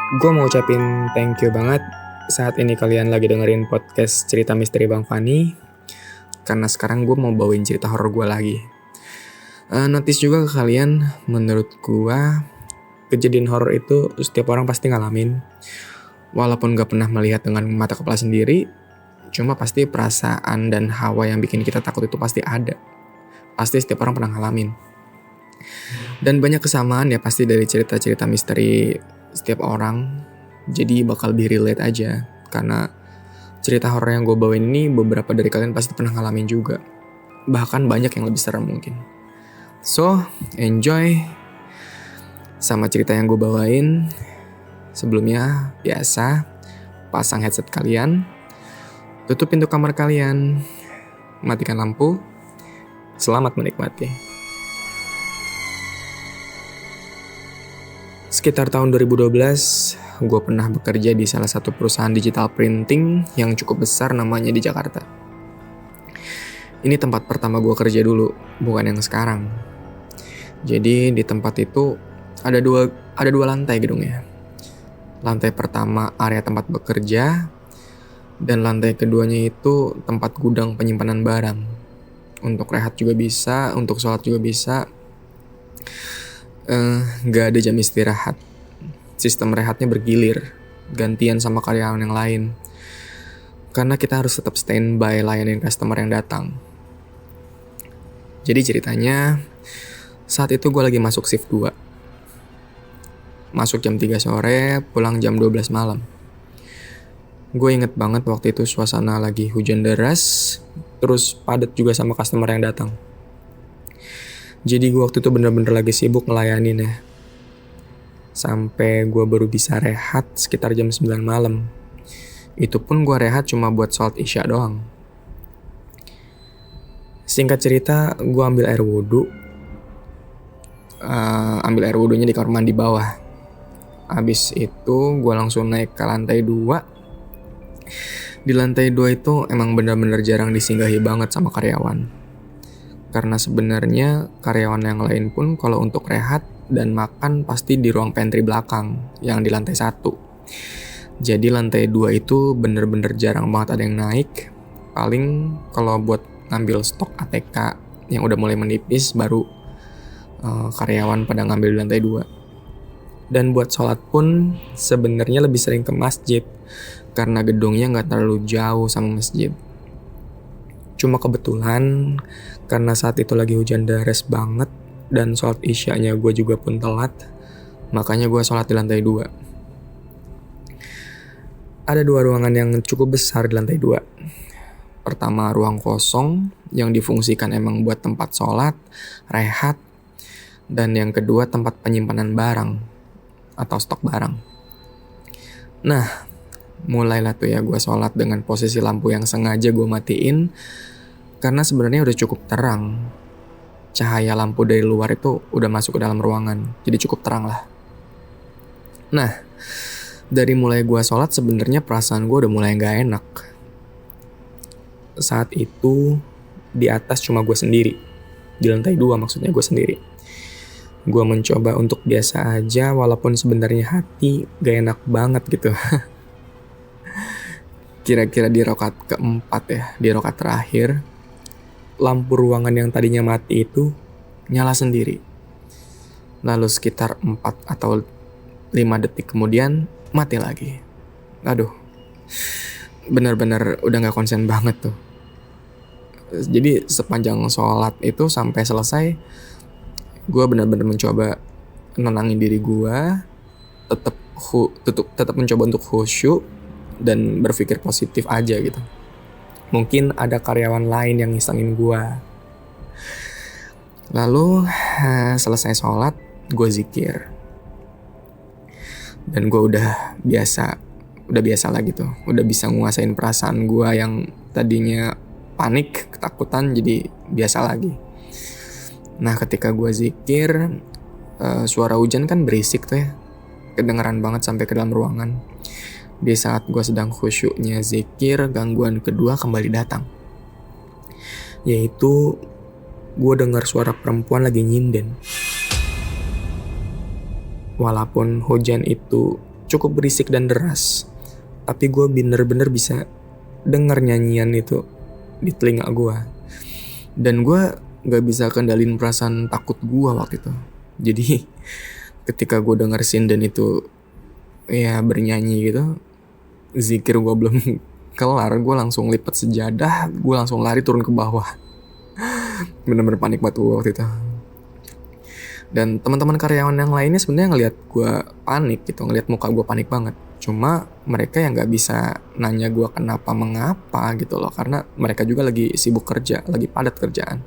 Gue mau ucapin thank you banget saat ini kalian lagi dengerin podcast cerita misteri Bang Fani. Karena sekarang gue mau bawain cerita horor gue lagi. Notice juga ke kalian, menurut gue kejadian horor itu setiap orang pasti ngalamin. Walaupun gak pernah melihat dengan mata kepala sendiri, cuma pasti perasaan dan hawa yang bikin kita takut itu pasti ada. Pasti setiap orang pernah ngalamin. Dan banyak kesamaan ya pasti dari cerita-cerita misteri setiap orang. Jadi bakal lebih relate aja. Karena cerita horor yang gue bawain ini beberapa dari kalian pasti pernah ngalamin juga. Bahkan banyak yang lebih serem mungkin. So, enjoy sama cerita yang gue bawain. Sebelumnya, biasa, pasang headset kalian, tutup pintu kamar kalian, matikan lampu. Selamat menikmati. Sekitar tahun 2012, gue pernah bekerja di salah satu perusahaan digital printing yang cukup besar namanya di Jakarta. Ini tempat pertama gue kerja dulu, bukan yang sekarang. Jadi di tempat itu ada dua lantai gedungnya. Lantai pertama area tempat bekerja, dan lantai keduanya itu tempat gudang penyimpanan barang. Untuk rehat juga bisa, untuk sholat juga bisa. Gak ada jam istirahat. Sistem rehatnya bergilir, gantian sama karyawan yang lain. Karena kita harus tetap standby layanin customer yang datang. Jadi ceritanya, saat itu gue lagi masuk shift 2. Masuk jam 3 sore, pulang jam 12 malam. Gue inget banget waktu itu suasana lagi hujan deras, terus padat juga sama customer yang datang. Jadi gue waktu itu bener-bener lagi sibuk ngelayanin ya. Sampai gue baru bisa rehat sekitar jam 9 malam. Itu pun gue rehat cuma buat sholat isya doang. Singkat cerita, gue ambil air wudhu. Ambil air wudhunya di kamar mandi bawah. Abis itu gue langsung naik ke lantai 2. Di lantai 2 itu emang bener-bener jarang disinggahi banget sama karyawan. Karena sebenarnya karyawan yang lain pun kalau untuk rehat dan makan pasti di ruang pantry belakang yang di lantai 1. Jadi lantai 2 itu bener-bener jarang banget ada yang naik. Paling kalau buat ngambil stok ATK yang udah mulai menipis baru karyawan pada ngambil di lantai 2. Dan buat sholat pun sebenarnya lebih sering ke masjid karena gedungnya gak terlalu jauh sama masjid. Cuma kebetulan karena saat itu lagi hujan deras banget dan sholat isyanya gue juga pun telat, makanya gue sholat di lantai 2. Ada 2 ruangan yang cukup besar di lantai 2. Pertama ruang kosong yang difungsikan emang buat tempat sholat, rehat, dan yang kedua tempat penyimpanan barang atau stok barang. Nah, mulailah tuh ya gue sholat dengan posisi lampu yang sengaja gue matiin. Karena sebenarnya udah cukup terang. Cahaya lampu dari luar itu udah masuk ke dalam ruangan. Jadi cukup terang lah. Nah, dari mulai gue sholat sebenarnya perasaan gue udah mulai gak enak. Saat itu di atas cuma gue sendiri. Di lantai 2 maksudnya gue sendiri. Gue mencoba untuk biasa aja walaupun sebenarnya hati gak enak banget gitu. Kira-kira di rakaat keempat ya, di rakaat terakhir, lampu ruangan yang tadinya mati itu nyala sendiri. Lalu sekitar 4 atau 5 detik kemudian mati lagi. Aduh, benar-benar udah gak konsen banget tuh. Jadi sepanjang sholat itu sampai selesai, gue benar-benar mencoba nenangin diri gue, tetap mencoba untuk khusyuk dan berpikir positif aja gitu. Mungkin ada karyawan lain yang ngisengin gue. Lalu selesai sholat, gue zikir. Dan gue udah biasa lagi tuh. Udah bisa nguasain perasaan gue yang tadinya panik, ketakutan, jadi biasa lagi. Nah ketika gue zikir, suara hujan kan berisik tuh ya. Kedengeran banget sampai ke dalam ruangan. Di saat gue sedang khusyuknya zikir, gangguan kedua kembali datang. Yaitu gue dengar suara perempuan lagi nyinden. Walaupun hujan itu cukup berisik dan deras, tapi gue bener-bener bisa denger nyanyian itu di telinga gue. Dan gue gak bisa kendalin perasaan takut gue waktu itu. Jadi ketika gue denger sinden itu ya bernyanyi gitu, zikir gue belum kelar, gue langsung lipat sejadah, gue langsung lari turun ke bawah. Bener-bener panik banget gue waktu itu. Dan teman-teman karyawan yang lainnya sebenarnya ngelihat gue panik gitu, ngelihat muka gue panik banget. Cuma mereka yang nggak bisa nanya gue kenapa mengapa gitu loh, karena mereka juga lagi sibuk kerja, lagi padat kerjaan.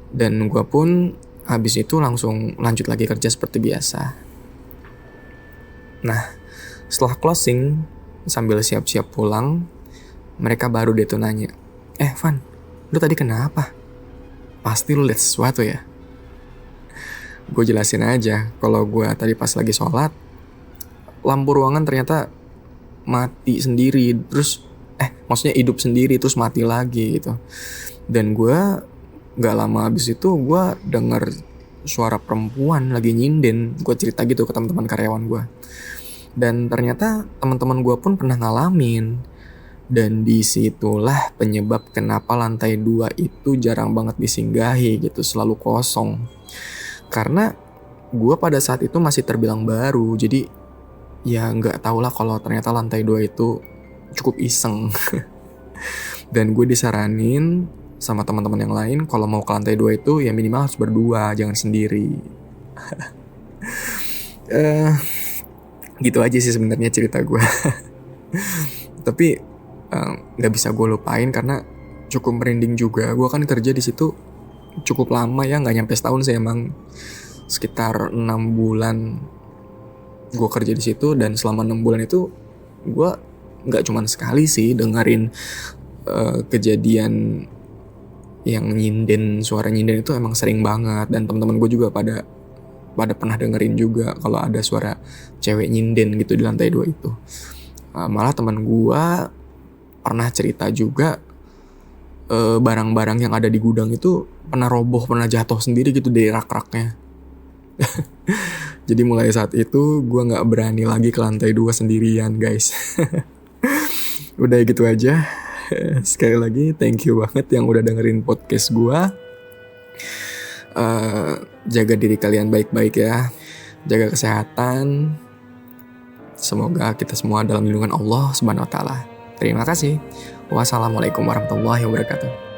Dan gue pun habis itu langsung lanjut lagi kerja seperti biasa. Nah, setelah closing sambil siap-siap pulang, mereka baru deh tuh nanya, Van, lu tadi kenapa? Pasti lu lihat sesuatu ya? Gue jelasin aja kalau gue tadi pas lagi sholat, lampu ruangan ternyata mati sendiri, terus maksudnya hidup sendiri terus mati lagi gitu. Dan gue gak lama habis itu gue denger suara perempuan lagi nyinden. Gue cerita gitu ke teman-teman karyawan gue, dan ternyata teman-teman gue pun pernah ngalamin. Dan disitulah penyebab kenapa lantai 2 itu jarang banget disinggahi gitu, selalu kosong. Karena gue pada saat itu masih terbilang baru, jadi ya nggak tau lah kalau ternyata lantai 2 itu cukup iseng. Dan gue disaranin sama teman-teman yang lain kalau mau ke lantai 2 itu ya minimal harus berdua, jangan sendiri. Gitu aja sih sebenarnya cerita gue. Tapi nggak bisa gue lupain karena cukup merinding juga. Gue kan kerja di situ cukup lama ya, nggak nyampe setahun sih emang, sekitar 6 bulan gue kerja di situ. Dan selama 6 bulan itu gue nggak cuma sekali sih dengerin kejadian yang nyinden, suara nyinden itu emang sering banget. Dan teman-teman gue juga pada pernah dengerin juga kalau ada suara cewek nyinden gitu di lantai 2 itu. Malah teman gue pernah cerita juga barang-barang yang ada di gudang itu pernah roboh, pernah jatuh sendiri gitu dari rak-raknya. Jadi mulai saat itu gue gak berani lagi ke lantai 2 sendirian guys. Udah gitu aja. Sekali lagi thank you banget yang udah dengerin podcast gue. Jaga diri kalian baik-baik ya, jaga kesehatan. Semoga kita semua dalam lindungan Allah Subhanahu wa Ta'ala. Terima kasih. Wassalamualaikum warahmatullahi wabarakatuh.